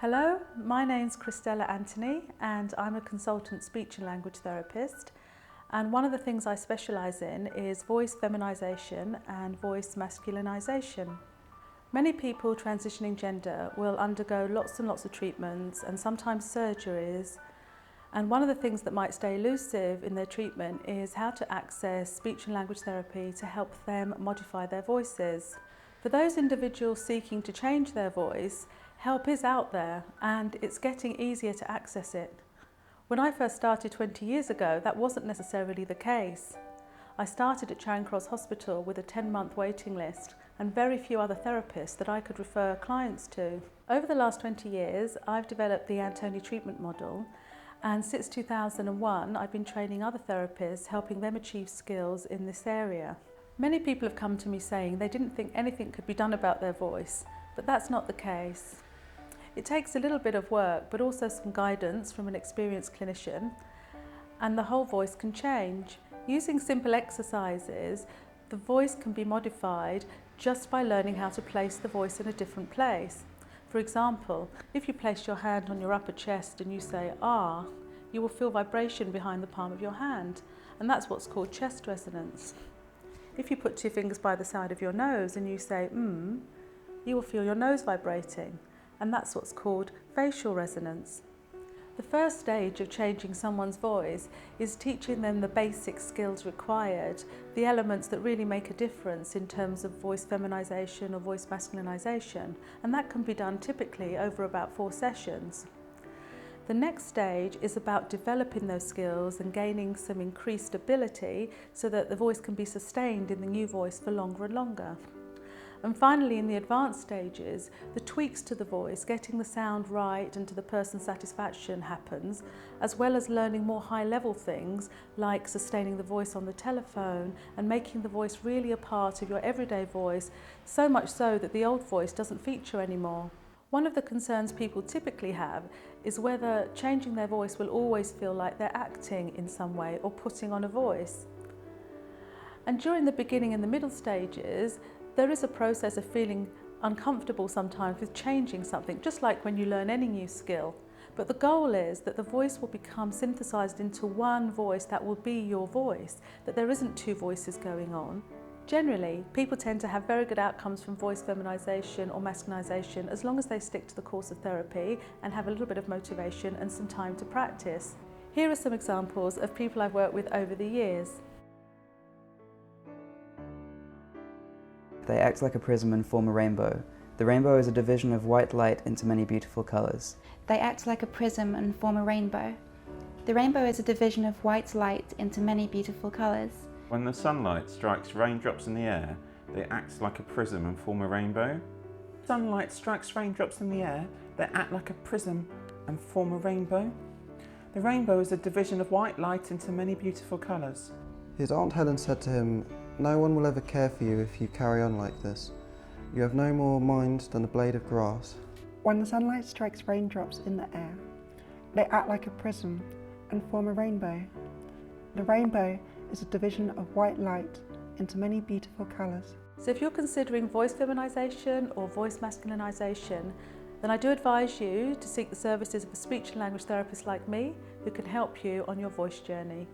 Hello, my name's Christella Antoni and I'm a consultant speech and language therapist, and one of the things I specialise in is voice feminisation and voice masculinisation. Many people transitioning gender will undergo lots and lots of treatments and sometimes surgeries, and one of the things that might stay elusive in their treatment is how to access speech and language therapy to help them modify their voices. For those individuals seeking to change their voice, help is out there and it's getting easier to access it. When I first started 20 years ago, that wasn't necessarily the case. I started at Charing Cross Hospital with a 10-month waiting list and very few other therapists that I could refer clients to. Over the last 20 years, I've developed the Antoni treatment model, and since 2001, I've been training other therapists, helping them achieve skills in this area. Many people have come to me saying they didn't think anything could be done about their voice, but that's not the case. It takes a little bit of work, but also some guidance from an experienced clinician, and the whole voice can change. Using simple exercises, the voice can be modified just by learning how to place the voice in a different place. For example, if you place your hand on your upper chest and you say "ah," you will feel vibration behind the palm of your hand, and that's what's called chest resonance. If you put two fingers by the side of your nose and you say you will feel your nose vibrating, and that's what's called facial resonance. The first stage of changing someone's voice is teaching them the basic skills required, the elements that really make a difference in terms of voice feminisation or voice masculinisation, and that can be done typically over about 4 sessions. The next stage is about developing those skills and gaining some increased ability so that the voice can be sustained in the new voice for longer and longer. And finally, in the advanced stages, the tweaks to the voice, getting the sound right and to the person's satisfaction happens, as well as learning more high-level things like sustaining the voice on the telephone and making the voice really a part of your everyday voice, so much so that the old voice doesn't feature anymore. One of the concerns people typically have is whether changing their voice will always feel like they're acting in some way or putting on a voice. And during the beginning and the middle stages, there is a process of feeling uncomfortable sometimes with changing something, just like when you learn any new skill. But the goal is that the voice will become synthesized into one voice that will be your voice, that there isn't 2 voices going on. Generally, people tend to have very good outcomes from voice feminisation or masculinisation as long as they stick to the course of therapy and have a little bit of motivation and some time to practice. Here are some examples of people I've worked with over the years. They act like a prism and form a rainbow. The rainbow is a division of white light into many beautiful colours. They act like a prism and form a rainbow. The rainbow is a division of white light into many beautiful colours. When the sunlight strikes raindrops in the air, they act like a prism and form a rainbow. Sunlight strikes raindrops in the air, they act like a prism and form a rainbow. The rainbow is a division of white light into many beautiful colours. His Aunt Helen said to him, "No one will ever care for you if you carry on like this. You have no more mind than a blade of grass." When the sunlight strikes raindrops in the air, they act like a prism and form a rainbow. The rainbow is a division of white light into many beautiful colours. So if you're considering voice feminisation or voice masculinisation, then I do advise you to seek the services of a speech and language therapist like me who can help you on your voice journey.